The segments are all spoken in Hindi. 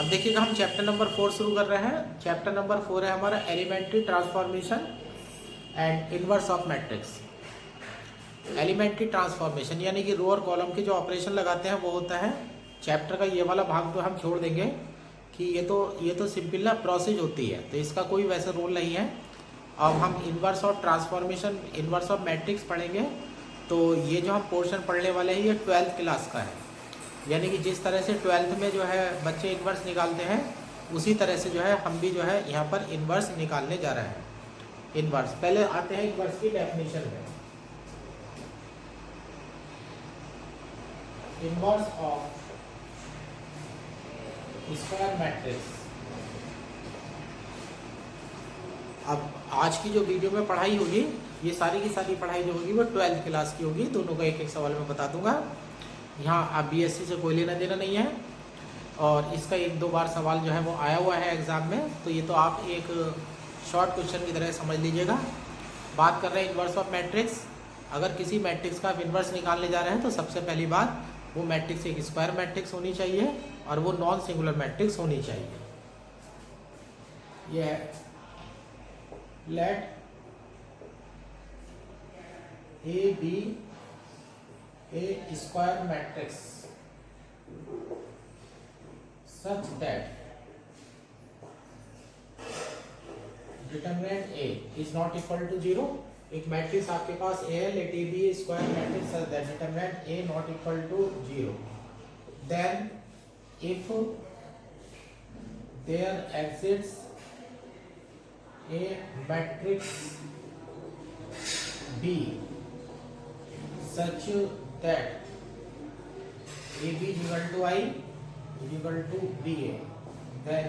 अब देखिएगा हम चैप्टर नंबर 4 शुरू कर रहे हैं। चैप्टर नंबर 4 है हमारा elementary transformation and inverse of matrix. Elementary transformation यानी कि रो और कॉलम के जो ऑपरेशन लगाते हैं वो होता है। चैप्टर का ये वाला भाग तो हम छोड़ देंगे कि ये तो सिंपल ना प्रोसेस होती है, तो इसका कोई वैसा रोल नहीं है। अब हम inverse of transformation, inverse of matrix पढ़ेंगे। तो ये जो हम पोर्शन पढ़ने वाले हैं ये 12th क्लास का है, यानी कि जिस तरह से 12th में जो है बच्चे इनवर्स निकालते हैं उसी तरह से जो है हम भी जो है यहाँ पर इनवर्स निकालने जा रहे हैं। इनवर्स पहले आते हैं इनवर्स की डेफिनेशन में। Inverse of square matrix. अब आज की जो वीडियो में पढ़ाई होगी ये सारी की सारी पढ़ाई जो होगी वो 12th क्लास की होगी। दोनों का एक एक सवाल मैं बता दूंगा। यहाँ आप बीएससी से कोई लेना देना नहीं है और इसका एक दो बार सवाल जो है वो आया हुआ है एग्जाम में, तो ये तो आप एक शॉर्ट क्वेश्चन की तरह समझ लीजिएगा। बात कर रहे हैं इनवर्स ऑफ मैट्रिक्स। अगर किसी मैट्रिक्स का आप इनवर्स निकालने जा रहे हैं तो सबसे पहली बात वो मैट्रिक्स एक स्क्वायर मैट्रिक्स होनी चाहिए और वो नॉन सिंगुलर मैट्रिक्स होनी चाहिए। यह let A B a square matrix such that determinant A is not equal to 0। एक मैट्रिक्स आपके पास A है, let A be a square matrix such that determinant A not equal to 0, then if there exists a matrix B such that AB is equal to I is equal to BA, then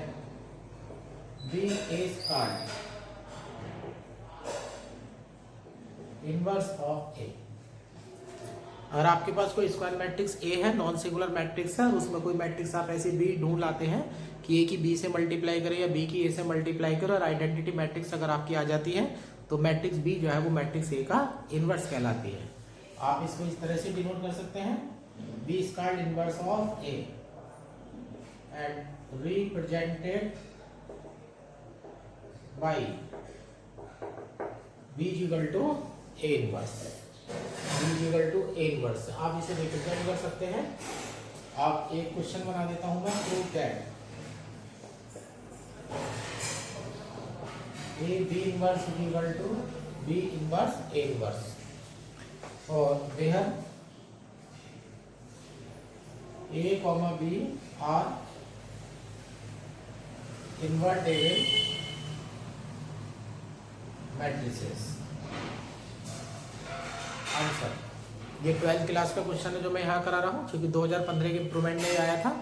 B is called inverse of A। अगर आपके पास कोई स्क्वायर मैट्रिक्स A है, नॉन सिंगुलर मैट्रिक्स है और उसमें कोई मैट्रिक्स आप ऐसे B ढूंढ लाते हैं कि A की B से मल्टीप्लाई करे या B की A से मल्टीप्लाई करे और आइडेंटिटी मैट्रिक्स अगर आपकी आ जाती है तो मैट्रिक्स B जो है वो मैट्रिक्स A का इनवर्स कहलाती है। आप इसको इस तरह से डिनोट कर सकते हैं, B is called inverse of A and represented by B is equal to A inverse। B is equal to A inverse आप इसे रिप्रेजेंट कर सकते हैं। आप एक क्वेश्चन बना देता हूं मैं, prove that A B inverse is equal to B inverse A inverse और where A, B are invertible matrices। Answer ये 12th क्लास का क्वेश्चन है जो मैं यहाँ करा रहा हूँ, क्योंकि 2015 के इम्प्रूवमेंट में आया था।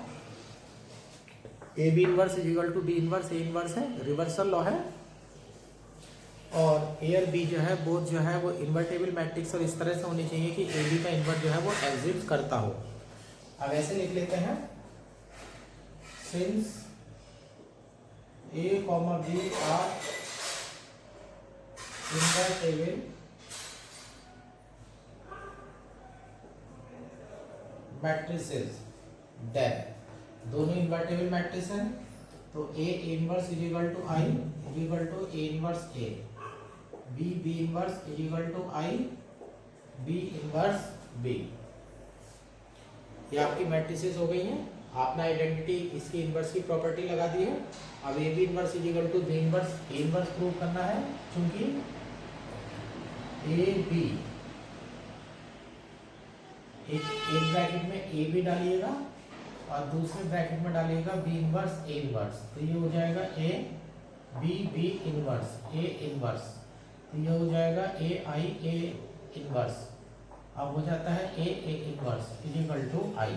A B inverse is equal to B inverse A inverse है, रिवर्सल लॉ है और ए और बी जो है बोथ जो है वो इन्वर्टेबल मैट्रिक्स और इस तरह से होनी चाहिए कि ए बी का इन्वर्ट जो है वो एग्जिस्ट करता हो। अब ऐसे लिख लेते हैं, since A comma B are invertible matrices, then दोनों इन्वर्टेबल मैट्रिक्स हैं तो A inverse is equal to I is equal to A inverse A, B inverse is equal to I B inverse B. ये आपकी मैट्रिसेस हो गई हैं। आपने आइडेंटिटी इसकी इनवर्स की प्रॉपर्टी लगा दी है। अब A B inverse is equal to B inverse A inverse prove करना है, क्योंकि ए बी एक ब्रैकेट में ए बी डालिएगा और दूसरे ब्रैकेट में डालिएगा बी इनवर्स ए इनवर्स, तो ये हो जाएगा A B inverse A inverse, तो ये हो जाएगा ए आई ए इनवर्स। अब हो जाता है A inverse is equal to I.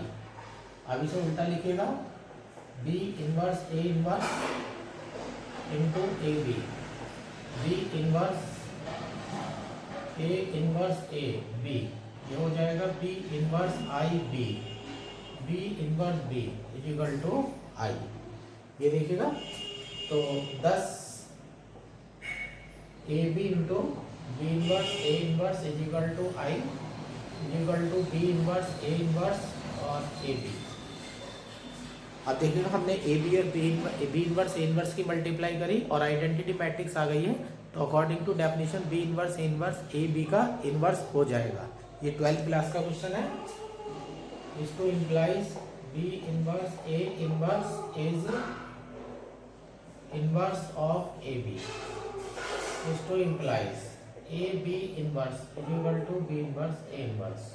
अब इसे उल्टा लिखिएगा, B inverse A inverse into A B inverse A inverse A B, ये हो जाएगा B inverse I B inverse B is equal to I. ये देखिएगा, तो 10 A B into B inverse A inverse is equal to I is equal to B inverse A inverse और ए बी। अब देखिएगा हमने ए बी और बी इनवर्स ए इनवर्स की मल्टीप्लाई करी और आइडेंटिटी मैट्रिक्स आ गई है, तो according to definition B inverse A inverse A B का इनवर्स हो जाएगा। ये 12th क्लास का क्वेश्चन है। इसको implies B inverse A inverse is inverse of A B. इसको implies A B inverse equal to B inverse A inverse.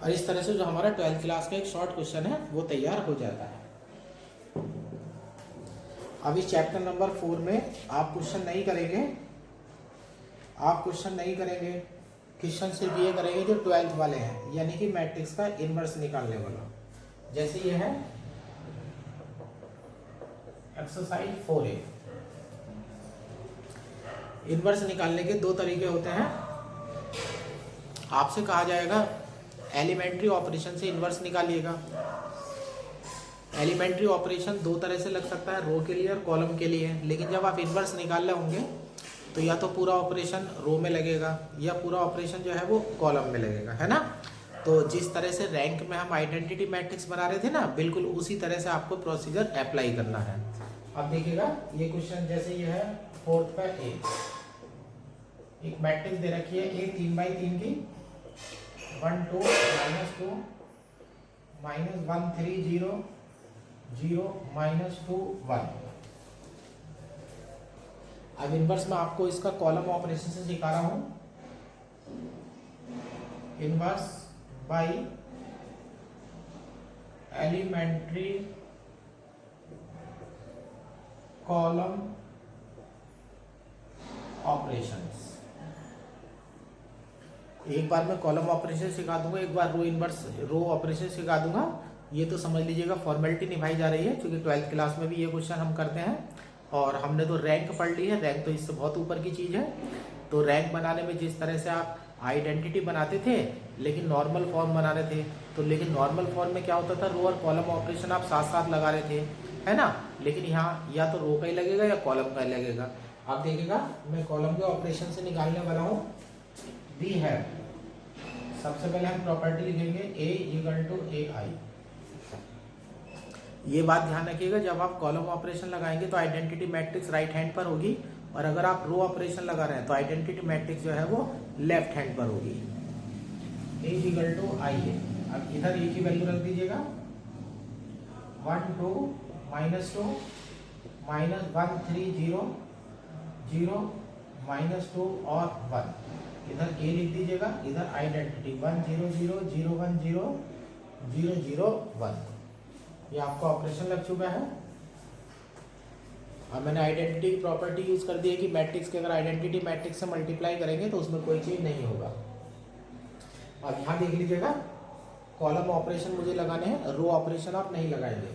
और इस तरह से जो हमारा 12th क्लास का एक शॉर्ट क्वेश्चन है वो तैयार हो जाता है। अब इस चैप्टर नंबर 4 में आप क्वेश्चन नहीं करेंगे, क्वेश्चन सिर्फ ये करेंगे जो 12th वाले हैं, यानी कि मैट्रिक्स का इनवर्स निकालने वाला। जैसे ये है एक्सरसाइज 4A। इनवर्स निकालने के दो तरीके होते हैं। आपसे कहा जाएगा एलिमेंट्री ऑपरेशन से इनवर्स निकालिएगा। एलिमेंट्री ऑपरेशन दो तरह से लग सकता है, रो के लिए और कॉलम के लिए, लेकिन जब आप इनवर्स निकाल रहे होंगे तो या तो पूरा ऑपरेशन रो में लगेगा या पूरा ऑपरेशन जो है वो कॉलम में लगेगा, है ना। तो जिस तरह से रैंक में हम आइडेंटिटी मैट्रिक्स बना रहे थे ना, बिल्कुल उसी तरह से आपको प्रोसीजर अप्लाई करना है। अब देखिएगा ये क्वेश्चन जैसे ये है 4th का ए, एक मैट्रिक्स दे रखी है ए 3x3 की 1 2 -2 -1 3 0 0 -2 1। अब इनवर्स में आपको इसका कॉलम ऑपरेशन से सिखा रहा हूं। Inverse by elementary column operations. एक बार मैं कॉलम ऑपरेशन सिखा दूंगा, एक बार रो ऑपरेशन सिखा दूंगा। ये तो समझ लीजिएगा फॉर्मेलिटी निभाई जा रही है, क्योंकि 12th क्लास में भी ये क्वेश्चन हम करते हैं। और हमने तो रैंक पढ़ ली है, रैंक तो इससे बहुत ऊपर की चीज़ है। तो रैंक बनाने में जिस तरह से आप आइडेंटिटी बनाते थे लेकिन नॉर्मल फॉर्म बनाने थे, तो लेकिन नॉर्मल फॉर्म में क्या होता था, रो और कॉलम ऑपरेशन आप साथ साथ लगा रहे थे, है ना। लेकिन यहाँ या तो रो का ही लगेगा या कॉलम का ही लगेगा। आप देखिएगा मैं कॉलम के ऑपरेशन से निकालने वाला हूँ। बी है, सबसे पहले हम प्रॉपर्टी लिखेंगे ए इक्वल टू ए आई। ये बात ध्यान रखिएगा, जब आप कॉलम ऑपरेशन लगाएंगे तो आइडेंटिटी मैट्रिक्स राइट हैंड पर होगी, और अगर आप रो ऑपरेशन लगा रहे हैं तो आइडेंटिटी मैट्रिक्स जो है वो लेफ्ट हैंड पर होगी। ए इक्वल टू आई है। अब इधर ए की वैल्यू रख दीजिएगा 1 2 -2 -1 3 0 0 -2 और 1। इधर ए लिख दीजिएगा, इधर आइडेंटिटी 1 0 0 0 1 0 0 0 1। ये आपका ऑपरेशन लग चुका है। अब मैंने आइडेंटिटी की प्रॉपर्टी यूज कर दी है कि मैट्रिक्स के अगर आइडेंटिटी मैट्रिक्स से मल्टीप्लाई करेंगे तो उसमें कोई चीज नहीं होगा। अब यहाँ देख लीजिएगा, कॉलम ऑपरेशन मुझे लगाने हैं, रो ऑपरेशन आप नहीं लगाएंगे।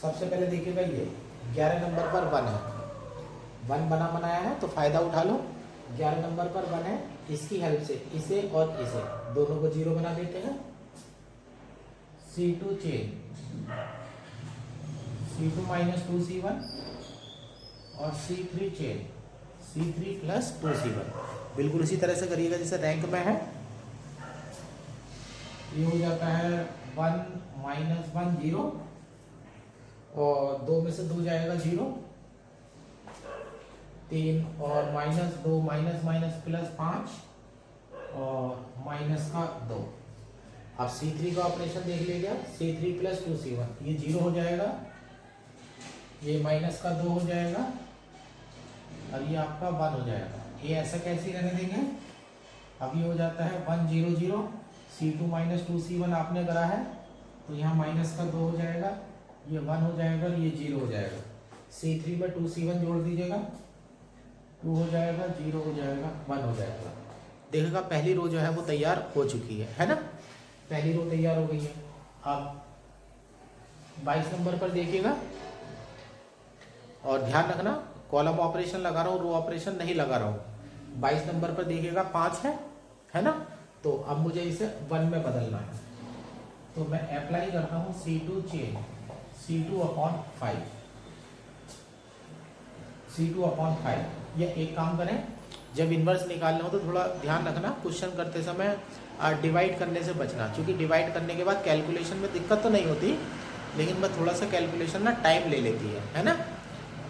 सबसे पहले देखिएगा ये 11 नंबर पर 1 है, 1 बना बनाया है तो फायदा उठा लो। 11 नंबर पर 1 है, इसकी हेल्प से इसे और इसे दोनों को 0 बना देते हैं। C2 चेन C2 - 2C1 और C3 चेन C3 + 2C1। बिल्कुल इसी तरह से करिएगा जैसे रैंक में है। ये हो जाता है 1 - 1 0 और 2 में से 2 जाएगा 0, 3 और -2 -+ 5 और -2। अब C3 का ऑपरेशन देख लीजिएगा, C3 + 2C1, ये 0 हो जाएगा, ये -2 हो जाएगा और ये आपका 1 हो जाएगा। ये ऐसा कैसे रहने देंगे। अब ये हो जाता है 1 0 0, C2 - 2C1 आपने करा है तो यहाँ -2 हो जाएगा, ये 1 हो जाएगा और ये 0 हो जाएगा। C3 में 2C1 जोड़ दीजिएगा, 2 हो जाएगा, 0 हो जाएगा, 1 हो जाएगा। देखिएगा पहली रो जो है वो तैयार हो चुकी है ना, पहली रो तैयार हो गई है। अब 22 नंबर पर देखिएगा, और ध्यान रखना कॉलम ऑपरेशन लगा रहा हूँ, रो ऑपरेशन नहीं लगा रहा हूँ। 22 नंबर पर देखिएगा 5 है ना। तो अब मुझे इसे 1 में बदलना है, तो मैं अप्लाई करता हूँ C2 चेन C2/5। या एक काम करें, जब इन्वर्स निकालना हो तो थोड़ा ध्यान रखना, क्वेश्चन करते समय डिवाइड करने से बचना, क्योंकि डिवाइड करने के बाद कैलकुलेशन में दिक्कत तो नहीं होती, लेकिन बस थोड़ा सा कैलकुलेशन ना टाइम ले लेती है ना।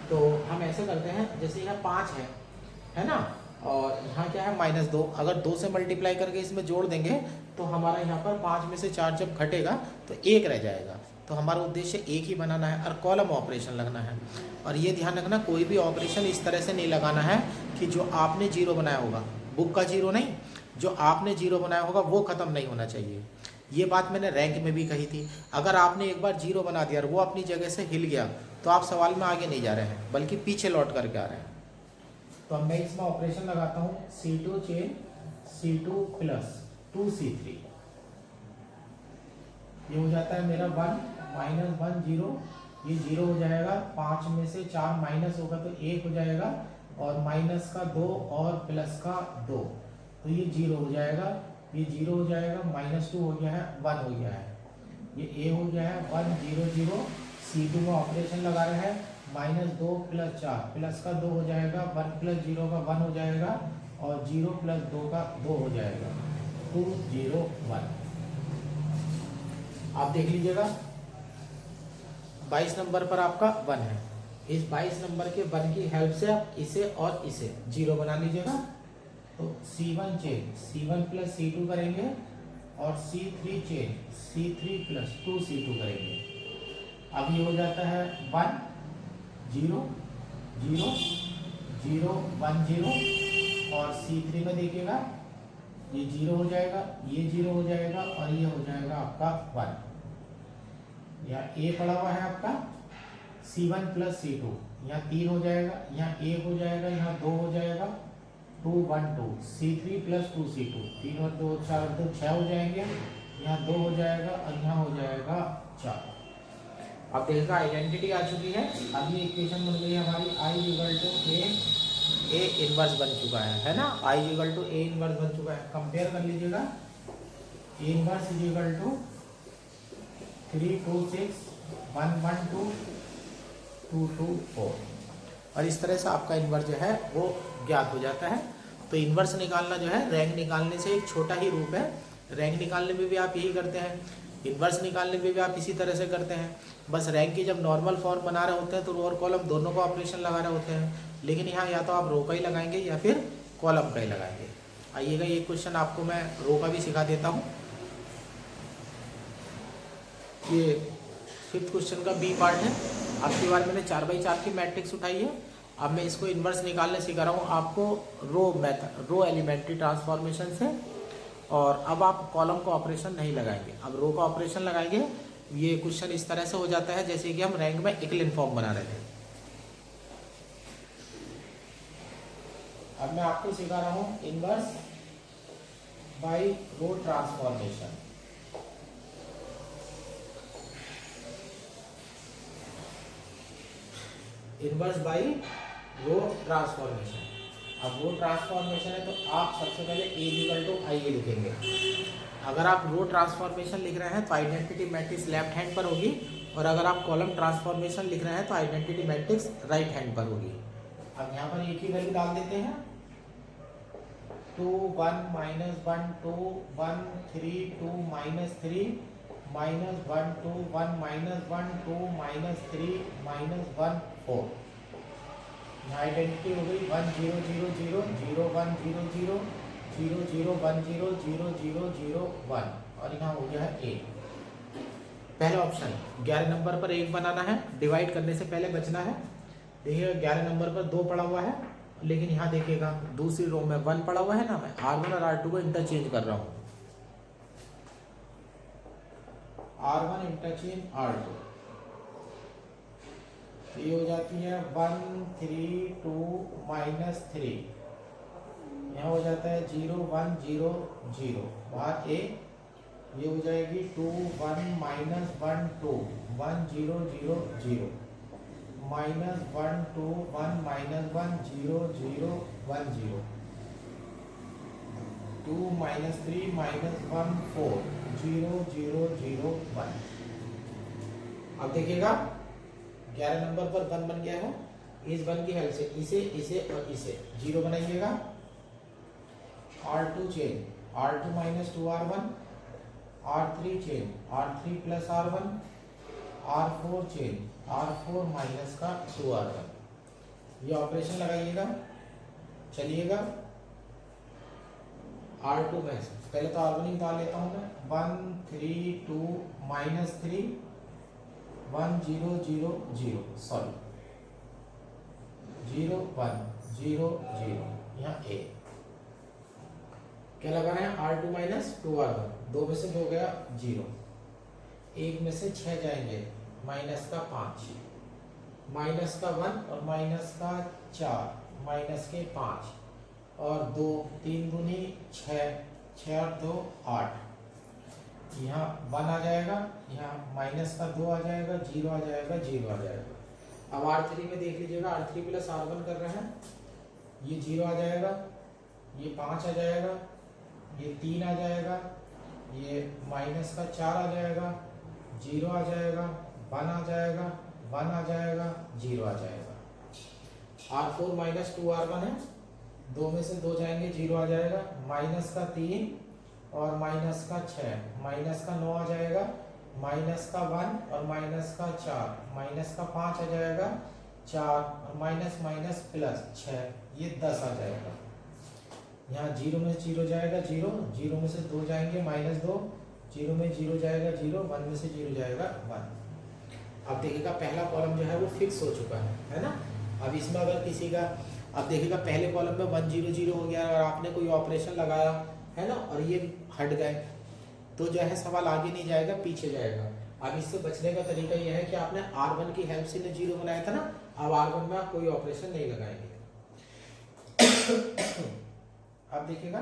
तो हम ऐसे करते हैं, जैसे यहाँ 5 है ना, और यहाँ क्या है -2, अगर 2 से मल्टीप्लाई करके इसमें जोड़ देंगे तो हमारा यहाँ पर 5 में से 4 जब घटेगा तो 1 रह जाएगा। तो हमारा उद्देश्य 1 ही बनाना है और कॉलम ऑपरेशन लगना है। और ये ध्यान रखना, कोई भी ऑपरेशन इस तरह से नहीं लगाना है कि जो आपने 0 बनाया होगा, बुक का 0 नहीं, जो आपने 0 बनाया होगा वो ख़त्म नहीं होना चाहिए। ये बात मैंने रैंक में भी कही थी, अगर आपने एक बार 0 बना दिया और वो अपनी जगह से हिल गया तो आप सवाल में आगे नहीं जा रहे हैं, बल्कि पीछे लौट करके आ रहे हैं। तो अब मैं इसमें ऑपरेशन लगाता हूँ, C2 chain C2 plus 2C3, ये हो जाता है मेरा 1 -1 0, ये 0 हो जाएगा, 5 में से 4 माइनस होगा तो 1 हो जाएगा, और माइनस का 2 और प्लस का 2, तो ये 0 हो जाएगा, ये 0 हो जाएगा, -2 हो गया है, 1 हो गया है, ये A हो गया है 1 0 0, C2 में ऑपरेशन लगा रहे हैं, -2 + 4 प्लस का 2 हो जाएगा, 1 + 0 का 1 हो जाएगा, और 0 + 2 का 2 हो जाएगा, 2 0 1। आप देख लीजिएगा 22 नंबर पर आपका 1 है, इस 22 नंबर के 1 की हेल्प से आप इसे और इसे 0 बना लीजिएगा। तो C1 चेन C1 + C2 करेंगे, और C3 चेन C3 + 2C2 करेंगे। अब ये हो जाता है 1 0 0 0 1 0, और C3 में देखिएगा ये 0 हो जाएगा, ये 0 हो जाएगा, और ये हो जाएगा आपका 1। यहाँ A पड़ा हुआ है आपका C1 + C2, यहाँ 3 हो जाएगा, यहाँ 1 हो जाएगा, यहाँ 2 हो जाएगा, 2 1 2, C3 + 2C2, 3 और 2 4 और 2 6 हो जाएंगे, यहाँ 2 हो जाएगा, और यहाँ हो जाएगा 4। अब देखिएगा आइडेंटिटी आ चुकी है। अब ये इक्वेशन बन गई हमारी I = A इनवर्स बन चुका है ना, I = A इनवर्स बन चुका है। कंपेयर कर लीजिएगा, A इनवर्स = 3 2 6 1 1 2 2 2 4, और इस तरह से आपका इन्वर्स जो है वो ज्ञात हो जाता है। तो इन्वर्स निकालना जो है रैंक निकालने से एक छोटा ही रूप है, रैंक निकालने में भी आप यही करते हैं, इन्वर्स निकालने में भी आप इसी तरह से करते हैं। बस रैंक की जब नॉर्मल फॉर्म बना रहे होते हैं तो रो और कॉलम दोनों का ऑपरेशन लगा रहे होते हैं, लेकिन यहाँ या तो आप रो का ही लगाएंगे या फिर कॉलम का ही लगाएंगे। आइएगा ये क्वेश्चन आपको मैं रो का भी सिखा देता हूँ। ये 5th क्वेश्चन का बी पार्ट है। आपकी बार मैंने 4x4 की मैट्रिक्स उठाई है, अब मैं इसको इन्वर्स निकालने सिखा रहा हूँ आपको रो एलिमेंट्री ट्रांसफॉर्मेशन से। और अब आप कॉलम का ऑपरेशन नहीं लगाएंगे, अब रो का ऑपरेशन लगाएंगे। ये क्वेश्चन इस तरह से हो जाता है जैसे कि हम रैंक में इक्लिन फॉर्म बना रहे थे। अब मैं आपको सिखा रहा हूँ इन्वर्स बाय रो ट्रांसफॉर्मेशन। इन्वर्स बाय रो ट्रांसफॉर्मेशन। अब रो ट्रांसफॉर्मेशन है तो आप सबसे पहले A = IA लिखेंगे। अगर आप रो ट्रांसफॉर्मेशन लिख रहे हैं तो आइडेंटिटी मैट्रिक्स लेफ्ट हैंड पर होगी, और अगर आप कॉलम ट्रांसफॉर्मेशन लिख रहे हैं तो आइडेंटिटी मैट्रिक्स राइट हैंड पर होगी। अब यहाँ पर एक ही वैल्यू डाल देते हैं, 2 1 -1 2 1 3 2 -3 -1 2 1 -1 2 -3 -1 4। आइडेंटिटी हो गई 1 0 0 0 0 1 0 0 0 0 1 0 0 0 0 1, और यहाँ हो गया है 1। पहला ऑप्शन 11 नंबर पर 1 बनाना है, डिवाइड करने से पहले बचना है। देखिएगा 11 नंबर पर 2 पड़ा हुआ है, लेकिन यहाँ देखिएगा दूसरी रो में 1 पड़ा हुआ है ना, मैं R1 और R2 को इंटरचेंज कर रहा हूँ। R1 इंटरचेंज R2, ये हो जाती है 1 3 2 -3, यहाँ हो जाता है 0 1 0 0, बाहर A, ये हो जाएगी 2 1 -1 2 1 0 0 0 -1 2 1 -1 0 0 1 0 2 -3 -1 4 0 0 0 1। अब देखिएगा 11 नंबर पर 1 बन गया है, इस 1 की हेल्प से इसे इसे और इसे 0 बनाइएगा, R2 chain R2 minus 2R1, R3 chain R3 plus R1, R4 chain R4 minus का 2R1। ये ऑपरेशन लगाइएगा, चलिएगा। R2 में से पहले तो R1 ही निकाल लेता हूँ मैं, 1 3 2 माइनस 3 1 0 0 0 सॉरी 0 1 0 0, यहाँ A क्या लगाना है, R2 माइनस 2R1, 2 में से 2 गया 0, 1 में से 6 जाएंगे, माइनस का 5, माइनस का 1 और माइनस का 4, माइनस के 5 और 2, 3 दूनी 6, 6 और 2 8, यहाँ 1 आ जाएगा, यहाँ माइनस का 2 आ जाएगा, 0 आ जाएगा, 0 आ जाएगा। अब R3 में देख लीजिएगा, R3 प्लस R1 कर रहे हैं, ये 0 आ जाएगा, ये 5 आ जाएगा, ये 3 आ जाएगा, ये माइनस का 4 आ जाएगा, 0 आ जाएगा, 1 आ जाएगा, 1 आ जाएगा, 0 आ जाएगा। R4 माइनस 2R1 है, 2 में से 2 जाएंगे, 0 आ जाएगा, माइनस का 3 और माइनस का 6, माइनस का 9 आ जाएगा, माइनस का 1 और माइनस का 4, माइनस का 5 आ जाएगा, 4 और माइनस माइनस प्लस 6, ये 10 आ जाएगा। यहाँ 0 में 0 जाएगा 0, 0 में से 2 जाएंगे माइनस 2, 0 में 0 जाएगा 0, 1 में से 0 जाएगा 1। अब देखिएगा पहला कॉलम जो है वो फिक्स हो चुका है ना। अब इसमें अगर किसी का, अब देखिएगा पहले कॉलम में 1 0 0 हो गया और आपने कोई ऑपरेशन लगाया है ना, और ये हट गए, तो जो है सवाल आगे नहीं जाएगा, पीछे जाएगा। अब इससे बचने का तरीका यह है कि आपने R1 की हेल्प से 0 बनाया था ना, अब R1 में आप कोई ऑपरेशन नहीं लगाएंगे। अब देखिएगा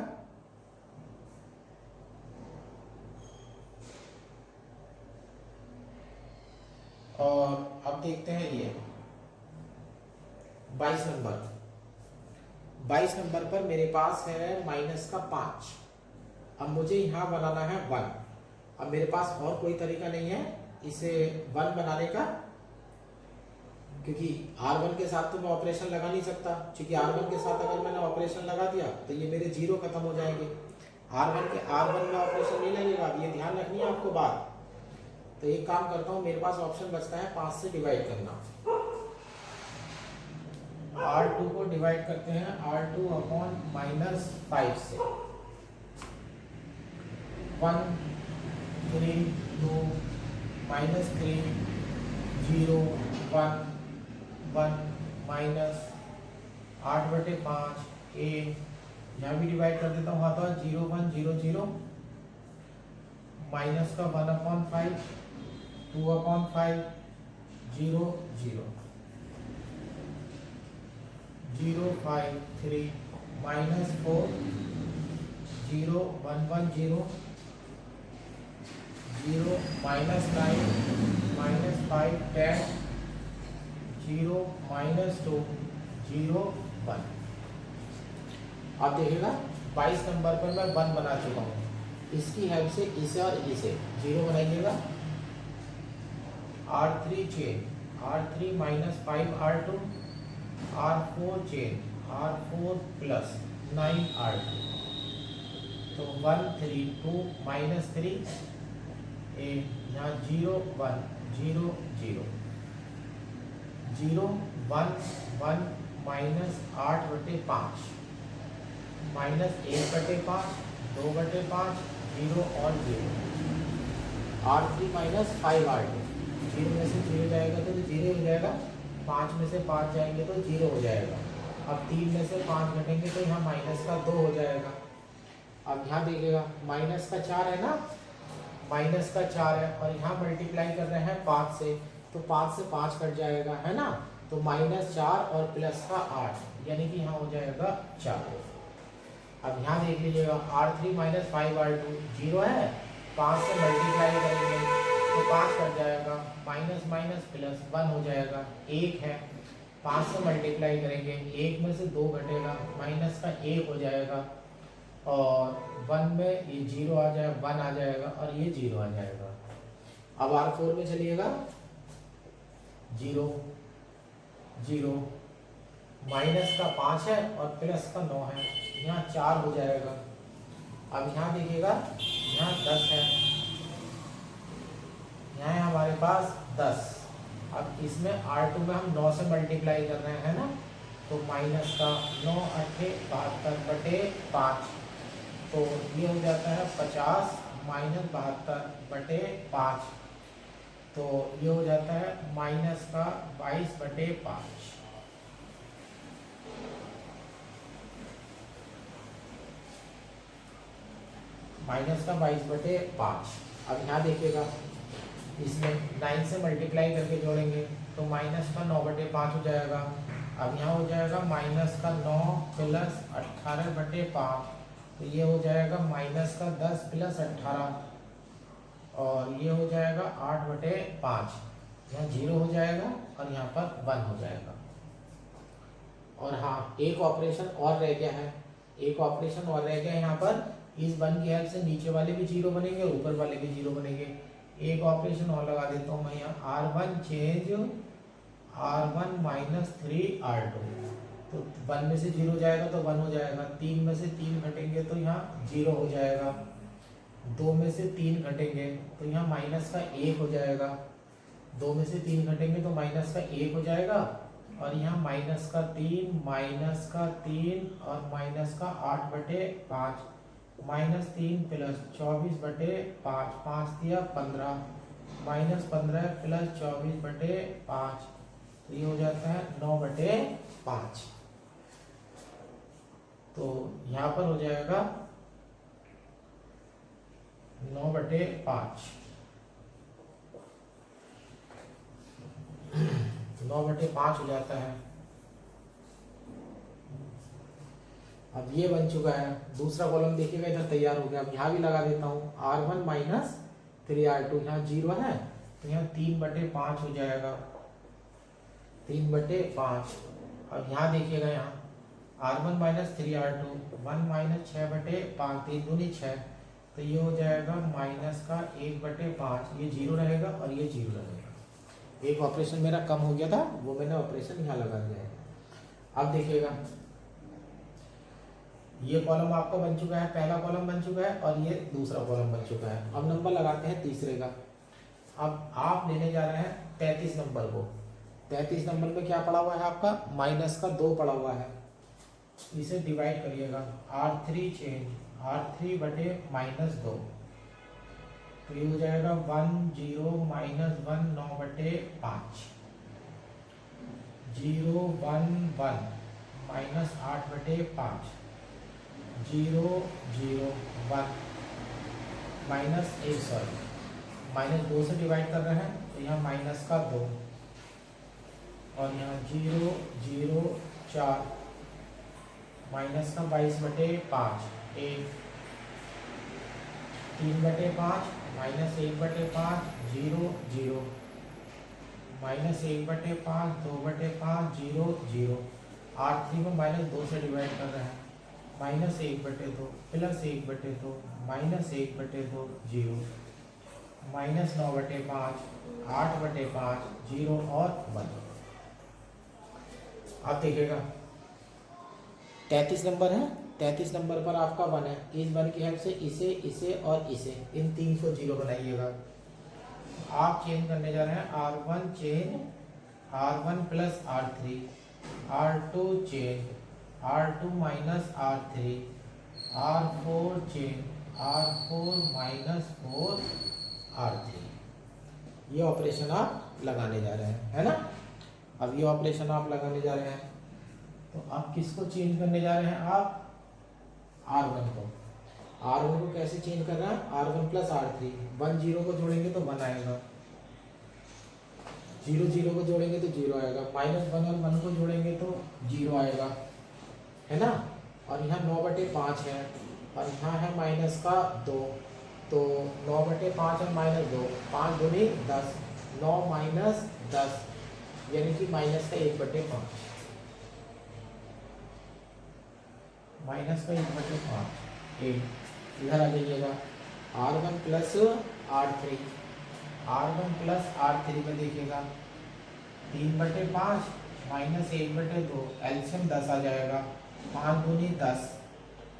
और अब देखते हैं ये 22 नंबर। 22 नंबर पर मेरे पास है माइनस का 5। अब मुझे यहाँ बनाना है 1। अब मेरे पास और कोई तरीका नहीं है इसे 1 बनाने का, क्योंकि R1 के साथ तो मैं ऑपरेशन लगा नहीं सकता, क्योंकि R1 के साथ अगर मैंने ऑपरेशन लगा दिया तो ये मेरे 0 खत्म हो जाएंगे। R1 में ऑपरेशन नहीं लगेगा, ये ध्यान रखनी है आपको बात। तो एक काम करता हूँ, मेरे पास ऑप्शन बचता है 5 से डिवाइड करना। R2 को डिवाइड करते हैं R2 अपॉन माइनस 5 से। 1 3 2 माइनस 3 0 1 1 माइनस 8/5 A, यहाँ भी डिवाइड कर देता हूँ, हाँ तो 0 1 0 0 माइनस का 1/5 2/5 0 0 0 5 3 माइनस 4 0 1 1 0 0 माइनस 9 माइनस 5 10 0 माइनस 2 0 1। अब देखिएगा 22 नंबर पर मैं 1 बना चुका हूँ, इसकी हेल्प से इसे और इसे 0 बनाइएगा। R3 chain R3 minus 5 R2, R4 chain R4 plus 9 R2, तो 1 3 2 माइनस 3 A, यहाँ 0 1 0 0 0 1 1 माइनस 8/5 माइनस 1/5 2/5 0 और 0। R3 माइनस 5 R2, 0 में से 0 जाएगा तो 0 हो जाएगा, 5 में से 5 जाएंगे तो 0 हो जाएगा। अब 3 में से 5 घटेंगे तो यहाँ माइनस का 2 हो जाएगा। अब यहाँ देखिएगा माइनस का 4 है ना, माइनस का 4 है और यहाँ मल्टीप्लाई कर रहे हैं 5 से, तो 5 से 5 कट जाएगा है ना, तो -4 और प्लस का 8, यानी कि यहाँ हो जाएगा 4। अब यहाँ देख लीजिएगा R3 माइनस 5 R2 0 है, 5 से मल्टीप्लाई करेंगे तो 5 कट जाएगा, माइनस माइनस प्लस 1 हो जाएगा। 1 है, 5 से मल्टीप्लाई करेंगे, 1 में से 2 घटेगा, माइनस का 1 हो जाएगा और 1 में ये 0 आ जाएगा, 1 आ जाएगा और ये 0 आ जाएगा। अब R4 में चलिएगा 0 0 माइनस का 5 है और प्लस का 9 है, यहाँ 4 हो जाएगा, अब यहाँ देखिएगा, यहाँ 10 है, यहाँ है हमारे पास 10। अब इसमें R2 में हम 9 से मल्टीप्लाई कर रहे हैं ना, तो माइनस का 9 अट्ठे 72/5, तो ये हो जाता है 50 माइनस 72/5, तो ये हो जाता है माइनस का 22/5। माइनस का 22/5। अब यहाँ देखिएगा, इसमें 9 से मल्टीप्लाई करके जोड़ेंगे तो माइनस का 9/5 हो जाएगा। अब यहाँ हो जाएगा माइनस का 9 प्लस 18/5, तो ये हो जाएगा माइनस का 10 प्लस 18, और ये हो जाएगा 8/5। यहाँ 0 हो जाएगा और यहाँ पर 1 हो जाएगा। और हाँ, एक ऑपरेशन और रह गया है, एक ऑपरेशन और रह गया है यहाँ पर। इस 1 की हेल्प से नीचे वाले भी 0 बनेंगे और ऊपर वाले भी 0 बनेंगे। एक ऑपरेशन और लगा देता हूँ मैं यहाँ, R1 change R1 minus 3R2, तो 1 में से 0 जाएगा तो 1 हो जाएगा, 3 में से 3 घटेंगे तो यहाँ 0 हो जाएगा, 2 में से 3 घटेंगे तो यहाँ माइनस का 1 हो जाएगा, 2 में से 3 घटेंगे तो माइनस का 1 हो जाएगा, और यहाँ माइनस का 3 और माइनस का 8/5, माइनस 3 प्लस 24/5, 5 दिया 15, माइनस 15 प्लस 24/5, तो ये हो जाता है 9/5। तो यहाँ पर हो जाएगा 9/5, 9/5 हो जाता है। अब ये बन चुका है। दूसरा कॉलम देखिएगा, इधर तैयार हो गया। अब यहाँ भी लगा देता हूँ, R1 माइनस 3R2, यहाँ 0 है तो यहाँ 3/5 हो जाएगा, 3/5। अब यहाँ देखिएगा, यहाँ R1 माइनस 3R2, 1 माइनस 6/5, 3 दूनी 6, तो ये हो जाएगा माइनस का 1/5, ये 0 रहेगा और ये 0 रहेगा। एक ऑपरेशन मेरा कम हो गया था, वो मैंने ऑपरेशन यहाँ लगा दिया है। अब देखिएगा, ये कॉलम आपका बन चुका है, पहला कॉलम बन चुका है और ये दूसरा कॉलम बन चुका है। अब नंबर लगाते हैं तीसरे का। अब आप लेने जा रहे हैं 33 नंबर को। 33 नंबर में क्या पड़ा हुआ है आपका, माइनस का 2 पड़ा हुआ है। इसे डिवाइड करिएगा, R3 चेंज R3/-2, तो ये हो जाएगा 1 0 minus 1 9/5, 0 1 1 minus 8/5, 0 0 1 minus 1, sorry minus 2 से डिवाइड कर रहे हैं तो यहाँ माइनस का 2, और यहाँ 0 0 4 माइनस का 22/5, 1 3/5 माइनस 1/5, 0 0 माइनस 1/5, 2/5, 0 0। R3 में माइनस 2 से डिवाइड कर रहे हैं, माइनस 1/2 प्लस 1/2 माइनस 1/2, 0 माइनस 9/5, 8/5, 0 और 1। आप देखिएगा 33 नंबर है, 33 नंबर पर आपका 1 है। इस 1 की हेल्प से इसे और इसे, इन 3 को 0 बनाइएगा। आप चेंज करने जा रहे हैं, R1 change R1 plus R3, R2 change R2 minus R3, R4 change R4 minus 4 R3। ये ऑपरेशन आप लगाने जा रहे हैं, है ना। अब ये ऑपरेशन आप लगाने जा रहे हैं, तो आप किसको चेंज करने जा रहे हैं, आप R1 को। R1 को कैसे चेंज कर रहे हैं, R1 प्लस R3, 1 0 को जोड़ेंगे तो 1 आएगा, 0 0 को जोड़ेंगे तो 0 आएगा, माइनस 1 और 1 को जोड़ेंगे तो 0 आएगा, है ना। और यहाँ 9/5 है और यहाँ है माइनस का 2, तो 9/5 और माइनस 2, 5 दूनी 10, 9 माइनस 10 यानी कि माइनस का 1/5, माइनस का 1/5। इधर आ जाइएगा, R1 plus R3, R1 plus R3 में देखिएगा 3/5 माइनस 1/2, एलसीएम 10 आ जाएगा, 5 दूनी 10,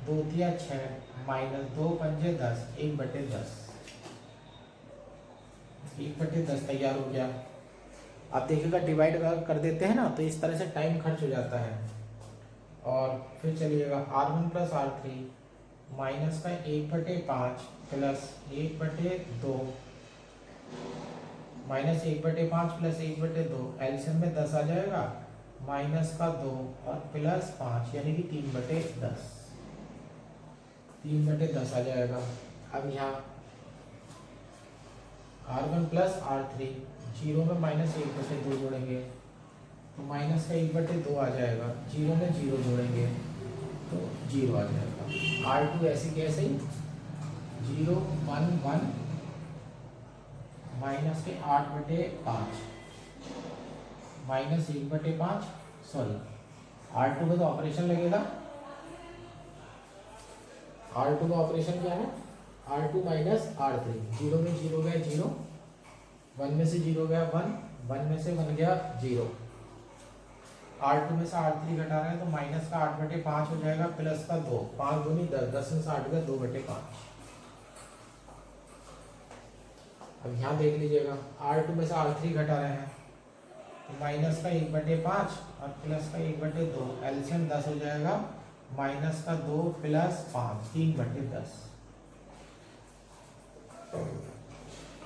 दो तिया 6 माइनस 2 पंजे 10, 1/10, 1/10 तैयार हो गया। आप देखिएगा डिवाइड कर देते हैं ना तो इस तरह से टाइम खर्च हो जाता है। और फिर चलिएगा R1 प्लस R3 माइनस का 1/5 प्लस 1/2 माइनस 1/5 प्लस 1/2, एलसीएम में 10 आ जाएगा, माइनस का 2 और प्लस 5 यानी कि 3/10, 3/10 आ जाएगा। अब यहाँ R1 प्लस R3 जीरो में माइनस 1/2 जोड़ेंगे तो माइनस का 1/2 आ जाएगा, जीरो में जीरो जोड़ेंगे तो जीरो आ जाएगा। R2 ऐसे कैसे ही 0 1 1 माइनस के 8/5 माइनस 1/5, सॉरी R2 का तो ऑपरेशन लगेगा, R2 का ऑपरेशन क्या है, R2 माइनस R3, जीरो में जीरो गया जीरो, 1 में से जीरो गया 1, 1 में से 1 गया 0, R2 में से R3 घटा रहे हैं तो माइनस का 8/5 हो जाएगा, प्लस का 2, 5 दूनी 10, 10 में से 8 गया 2/5। अब यहाँ देख लीजिएगा R2 में से R3 घटा रहे हैं तो माइनस का 1/5 और प्लस का 1/2, एलसीएम 10 हो जाएगा, माइनस का 2 प्लस 5, 3/10।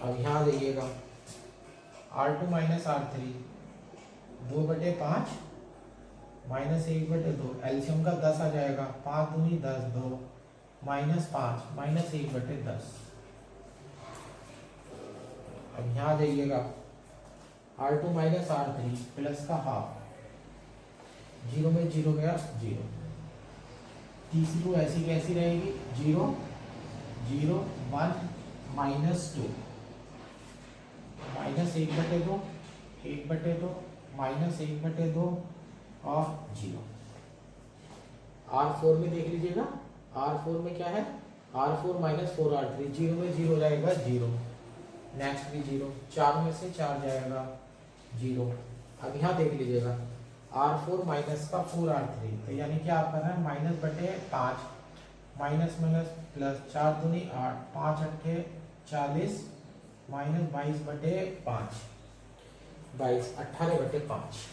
अब यहाँ देखिएगा R2 minus R3 2/5 minus 1/2, LCM का 10 आ जाएगा, 5 दूनी 10, 2 माइनस 5 माइनस 1/10। अब यहाँ जाइएगा R2 माइनस R3 प्लस का हाफ, जीरो में जीरो गया जीरो, तीसरी रो ऐसी कैसी रहेगी 0 0 1 माइनस 2 माइनस 1/2 1/2 माइनस 1/2 और 0। R4 में देख लीजिएगा, R4 में क्या है, R4 माइनस 4R3, जीरो में जीरो जाएगा जीरो, नेक्स्ट भी जीरो, 4 में से 4 जाएगा जीरो। अब यहाँ देख लीजिएगा R4 माइनस का 4R3, तो यानी कि आप कर रहे हैं -/5 माइनस माइनस प्लस, 4 दूनी 8, 5 अट्ठे 40 माइनस 22/5, 22 18/5।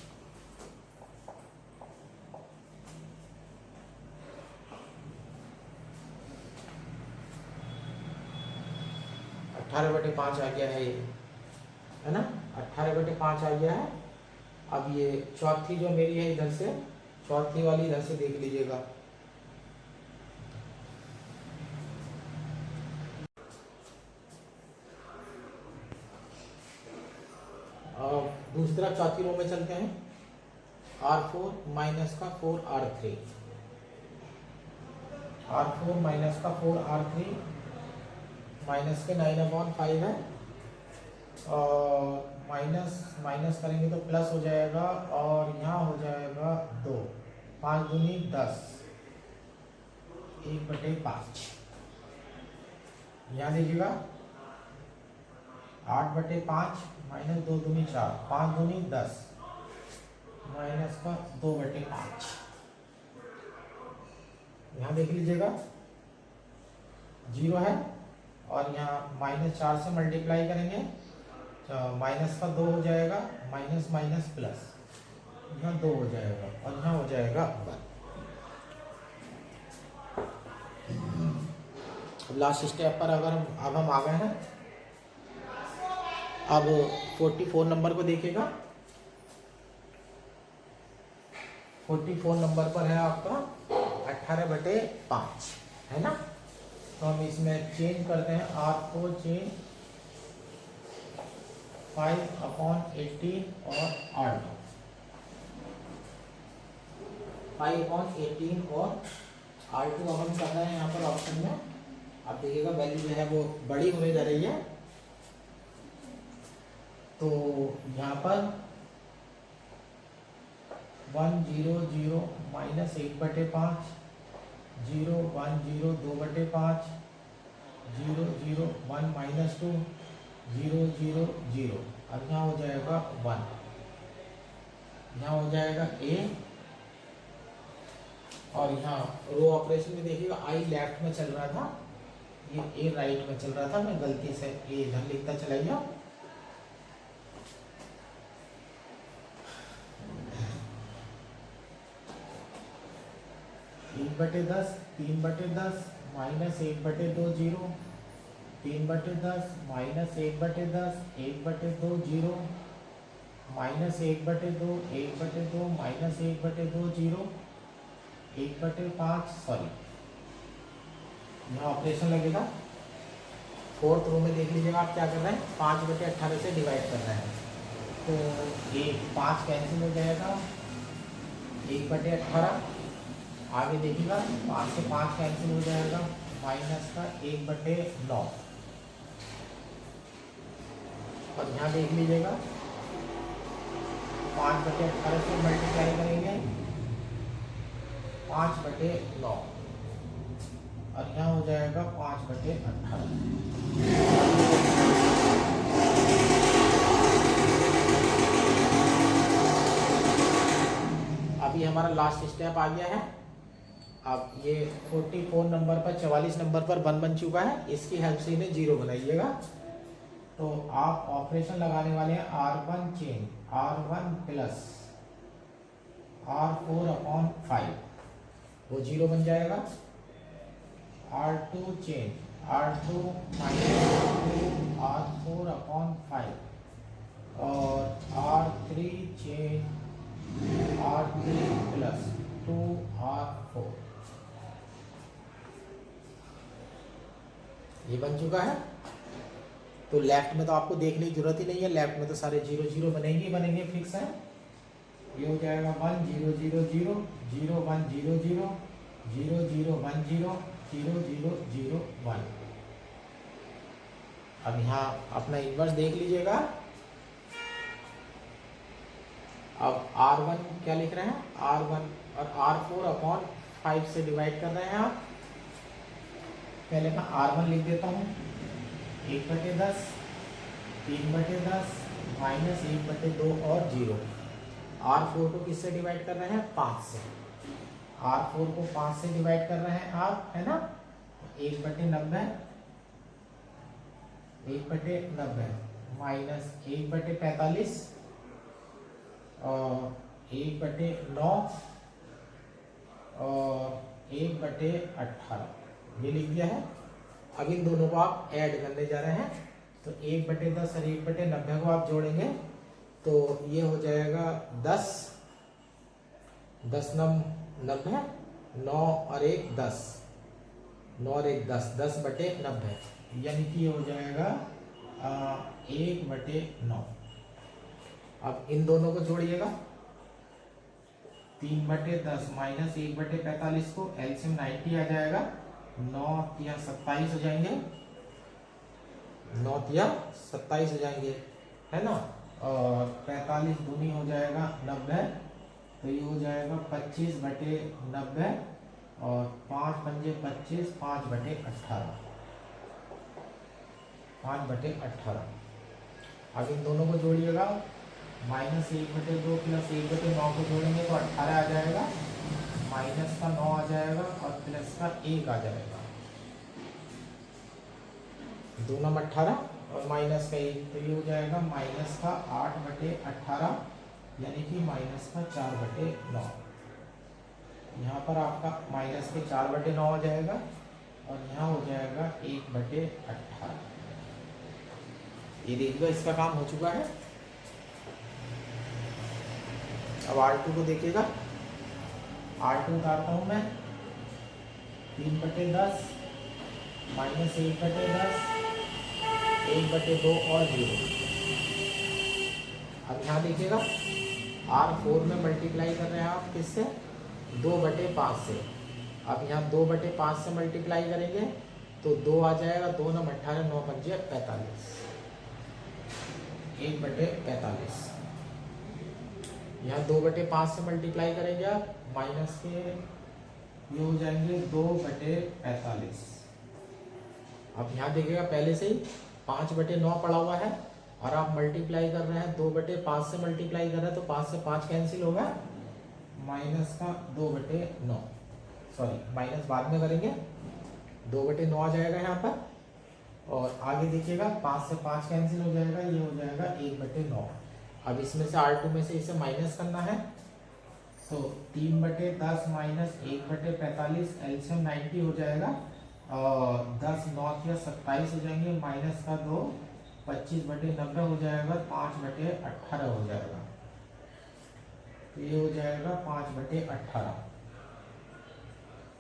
आ गया है ये, है ना, 18/5 आ गया है। अब ये चौथी जो मेरी है इधर से, चौथी वाली इधर से देख लीजिएगा, और दूसरा चौथी रो में चलते हैं, R4 माइनस का 4R3, R4 माइनस का 4R3 माइनस के 9/5 है, और माइनस माइनस करेंगे तो प्लस हो जाएगा, और यहाँ हो जाएगा 2, 5 दूनी 10, 1/5। यहाँ देखिएगा 8/5 माइनस 2 दूनी 4, 5 दूनी 10 माइनस का 2/5। यहाँ देख लीजिएगा जीरो है, और यहाँ -4 से मल्टीप्लाई करेंगे तो माइनस का 2 हो जाएगा, माइनस माइनस प्लस, यहाँ 2 हो जाएगा और यहाँ हो जाएगा 1। लास्ट स्टेप पर अगर अब हम आ गए हैं, अब 44 नंबर को देखिएगा, 44 नंबर पर है आपका 18/5, है ना। तो हम इसमें चेंज करते हैं, R4 चेंज 5/18 और R2 5/18 और R2 अब हम कर रहे हैं यहाँ पर ऑप्शन में। आप देखिएगा वैल्यू जो है वो बड़ी होने जा रही है, तो यहाँ पर 1 0 0 माइनस 1/5, 0 1 0 2/5, 0 0 1 माइनस 2, 0 0 0। अब यहाँ हो जाएगा 1, यहाँ हो जाएगा A, और यहाँ रो ऑपरेशन में देखिएगा आई लेफ्ट में चल रहा था, ये ए राइट में चल रहा था, मैं गलती से ए इधर लिखता चला गया। एक बटे 10, 3/10 minus 1/2 0, 3/10 minus 1/10, 1/2 0, minus 1/2, 1/2 minus 1/2 0, 1/5 sorry, यहाँ ऑपरेशन लगेगा। फोर्थ रो में देख लीजिएगा आप क्या कर रहे हैं, 5/18 से डिवाइड कर रहे हैं, तो 5 कैंसिल हो जाएगा, 1/18। आगे देखिएगा 5 से 5 कैंसिल हो जाएगा, माइनस का 1/9। और यहाँ देख लीजिएगा 5/18 से मल्टीप्लाई करेंगे 5/9, और यहाँ हो जाएगा 5/18। अभी हमारा लास्ट स्टेप आ गया है। अब ये 44 नंबर पर 44 नंबर पर 1 बन चुका है, इसकी हेल्प से इन्हें 0 बनाइएगा। तो आप ऑपरेशन लगाने वाले हैं R1 change R1 plus R4/5, वो 0 बन जाएगा। R2 change R2 minus R4/5, और R3 change R3 plus 2R4, ये बन चुका है। तो लेफ्ट में तो आपको देखने की जरूरत ही नहीं है, लेफ्ट में तो सारे 0 0 बनेंगे बनेंगे, फिक्स है। ये हो जाएगा 1 0 0 0 0 1 0 0 0 0 1 0 0 0 0 1। अब यहाँ अपना इन्वर्स देख लीजिएगा। अब R1 क्या लिख रहे हैं, R1 और R4/5 से डिवाइड कर रहे हैं आप। पहले मैं R1 लिख देता हूँ, 1/10, 3/10 माइनस 1/2 और 0। R4 को किससे डिवाइड कर रहे हैं, 5 से। R4 को 5 से डिवाइड कर रहे हैं आप, है ना। 1/90, 1/90 माइनस 1/45 और 1/9 और 1/18, ये लिख दिया है। अब इन दोनों को आप ऐड करने जा रहे हैं, तो 1/10 और 1/90 को आप जोड़ेंगे तो ये हो जाएगा 10, 10 9 90, 9 और 1 10, 9 और 1 10, 10/90, यानी कि ये हो जाएगा 1/9। अब इन दोनों को जोड़िएगा, 3/10 माइनस 1/45 को एलसीएम 90 आ जाएगा, 9 या 27 हो जाएंगे, 9 या 27 हो जाएंगे, है ना। और 45 दूनी हो जाएगा 90, तो ये हो जाएगा 25/90, और 5 पंजे 25, 5/18, 5/18। अब इन दोनों को जोड़िएगा, माइनस 1/2 प्लस 1/9 को जोड़ेंगे तो 18 आ जाएगा, माइनस का 9 आ जाएगा और प्लस का 1 आ जाएगा, 2 9 18 और माइनस का 1, तो ये हो जाएगा माइनस का 8/18, यानी कि माइनस का 4/9। यहाँ पर आपका माइनस के 4/9 हो जाएगा, और यहाँ हो जाएगा 1/18। ये देखिएगा इसका काम हो चुका है। अब R2 को देखिएगा, R2 उतारता हूँ मैं, 3/10 माइनस 1/10, 1/2 और 0। अब यहाँ देखिएगा R4 में मल्टीप्लाई कर रहे हैं आप किससे, 2/5 से। अब यहाँ 2/5 से मल्टीप्लाई करेंगे तो 2 आ जाएगा, 2 9 18, 9 पंजे 45, 1/45। यहाँ 2/5 से मल्टीप्लाई करेंगे आप, माइनस के ये हो जाएंगे 2/45। अब यहाँ देखिएगा पहले से ही 5/9 पड़ा हुआ है, और आप मल्टीप्लाई कर रहे हैं 2/5 से मल्टीप्लाई कर रहे हैं, तो 5 से 5 कैंसिल होगा, माइनस का 2/9। सॉरी माइनस बाद में करेंगे, 2/9 आ जाएगा यहाँ पर। और आगे देखिएगा 5 से 5 कैंसिल हो जाएगा, ये हो जाएगा 1/9। अब इसमें से R2 में से इसे माइनस करना है, तो 3/10 माइनस 1/45 एलसीएम 90 हो जाएगा। और 10 9 या 27 हो जाएंगे, माइनस का 2 25/90 हो जाएगा, 5/18 हो जाएगा। तो ये हो जाएगा 5/18।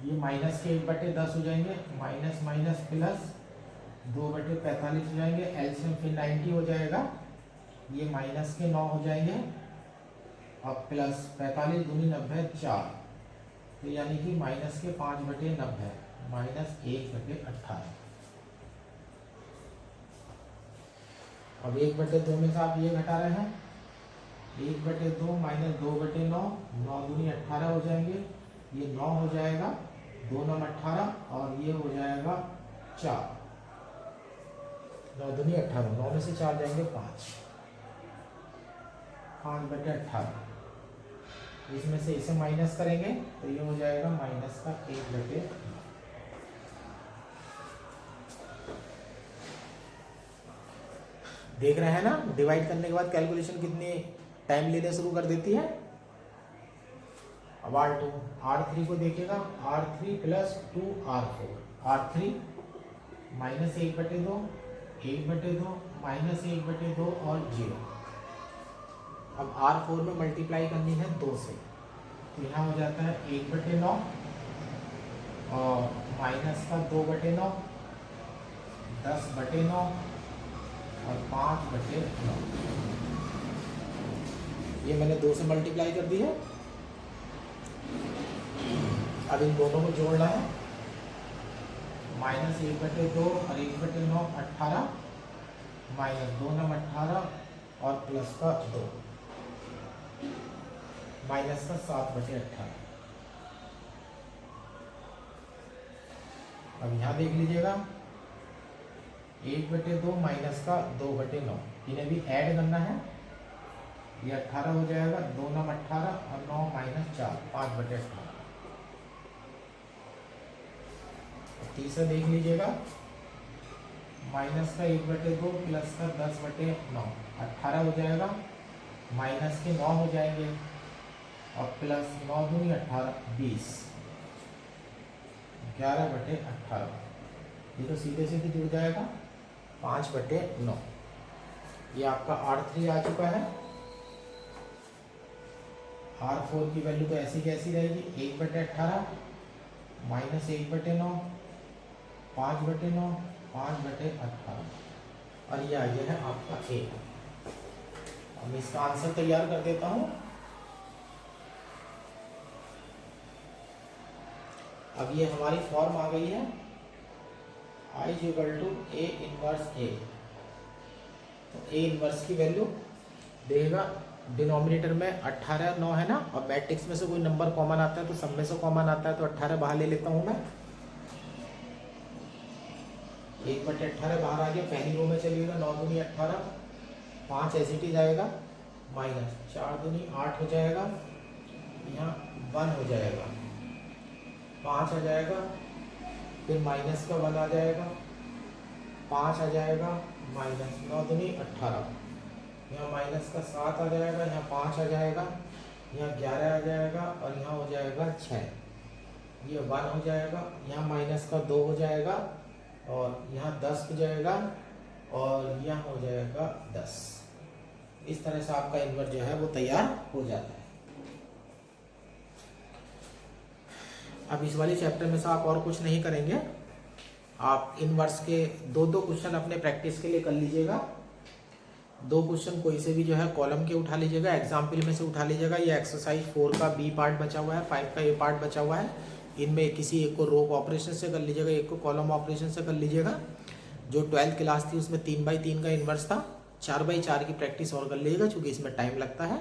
ये माइनस के 1/10 हो जाएंगे, माइनस माइनस प्लस 2/45 हो जाएंगे, एलसीएम फिर 90 हो जाएगा। ये माइनस के 9 हो जाएंगे और प्लस 45 दूनी 90 4, तो यानी कि माइनस के 5/90 माइनस 1/18। अब 1/2 में से आप ये घटा रहे हैं, 1/2 माइनस 2/9, 9 दूनी 18 हो जाएंगे, ये 9 हो जाएगा, 2 9 18 और ये हो जाएगा 4, 9 दूनी 18, 9 में से 4 जाएंगे 5, 5/18। इसमें से इसे माइनस करेंगे तो ये हो जाएगा माइनस का 1/9। देख रहे हैं ना, डिवाइड करने के बाद कैलकुलेशन कितनी टाइम लेने शुरू कर देती है। अब R2 R3 को देखिएगा, R3 plus 2R4, R3 minus 1/2, 1/2 minus 1/2 और 0। अब R4 में मल्टीप्लाई करनी है 2 से, तो यहाँ हो जाता है 1/9 और माइनस का 2/9, 10/9 और 5/9। ये मैंने 2 से मल्टीप्लाई कर दी है। अब इन दोनों को जोड़ना है, माइनस 1/2 और 1/9 18, माइनस 2 9 18 और प्लस का 2, माइनस का 7/18। अब यहाँ देख लीजिएगा 1/2 माइनस का 2/9, इन्हें भी ऐड करना है, ये 18 हो जाएगा, 2 9 18 और 9 माइनस 4, 5/18। तीसरा देख लीजिएगा, माइनस का 1/2 प्लस का 10/9, 18 हो जाएगा, माइनस के 9 हो जाएंगे और प्लस 9 दूनी 18, 20, 11/18। ये तो सीधे सीधे जुड़ जाएगा 5/9। ये आपका R3 आ चुका है। R4 की वैल्यू तो ऐसी कैसी रहेगी, 1/18 माइनस 1/9, 5/9, 5/18 और ये आ गया है आपका A। अब इसका आंसर तैयार कर देता हूँ। अब ये हमारी फॉर्म आ गई है, I = A इनवर्स A। तो A इनवर्स की वैल्यू देगा, डिनोमिनेटर में 18 9 है ना, और मैट्रिक्स में से कोई नंबर कॉमन आता है तो सब में से कॉमन आता है, तो 18 बाहर ले लेता हूँ मैं। 1/18 बाहर आ गया, पहली रो में चलिएगा, 9 दूनी 18, 5 ऐसे जाएगा, माइनस 4 दूनी 8 हो जाएगा, यहाँ 1 हो जाएगा, 5 आ जाएगा, फिर माइनस का 1 आ जाएगा, 5 आ जाएगा, माइनस 9 दूनी 18, यहाँ माइनस का 7 आ जाएगा, यहाँ 5 आ जाएगा, यहाँ 11 आ जाएगा और यहाँ हो जाएगा 6, ये 1 हो जाएगा, यहाँ माइनस का 2 हो जाएगा और यहाँ 10 हो जाएगा और यहाँ हो जाएगा 10। इस तरह से आपका इन्वर्स जो है वो तैयार हो जाता है। अब इस वाले चैप्टर में से आप और कुछ नहीं करेंगे, आप इनवर्स के 2 क्वेश्चन अपने प्रैक्टिस के लिए कर लीजिएगा। 2 क्वेश्चन कोई से भी जो है कॉलम के उठा लीजिएगा, एग्जाम्पल में से उठा लीजिएगा। ये एक्सरसाइज 4 का बी पार्ट बचा हुआ है, 5 का ए पार्ट बचा हुआ है। इनमें किसी एक को रो ऑपरेशन से कर लीजिएगा, एक को कॉलम ऑपरेशन से कर लीजिएगा। जो 12th क्लास थी उसमें 3/3 का इन्वर्स था, 4/4 की प्रैक्टिस और कर लीजिएगा, चूँकि इसमें टाइम लगता है।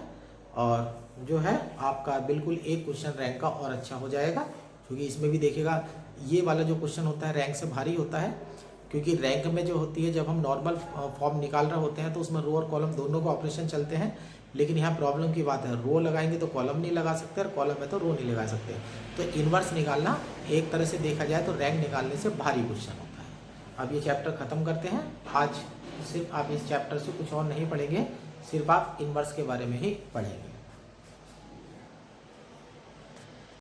और जो है आपका बिल्कुल एक क्वेश्चन रैंक का और अच्छा हो जाएगा, क्योंकि इसमें भी देखिएगा ये वाला जो क्वेश्चन होता है रैंक से भारी होता है, क्योंकि रैंक में जो होती है, जब हम नॉर्मल फॉर्म निकाल रहे होते हैं तो उसमें रो और कॉलम दोनों का ऑपरेशन चलते हैं, लेकिन यहाँ प्रॉब्लम की बात है, रो लगाएंगे तो कॉलम नहीं लगा सकते और कॉलम है तो रो नहीं लगा सकते। तो इन्वर्स निकालना एक तरह से देखा जाए तो रैंक निकालने से भारी क्वेश्चन होता है। अब ये चैप्टर ख़त्म करते हैं। आज सिर्फ आप इस चैप्टर से कुछ और नहीं पढ़ेंगे, सिर्फ आप इन्वर्स के बारे में ही पढ़ेंगे।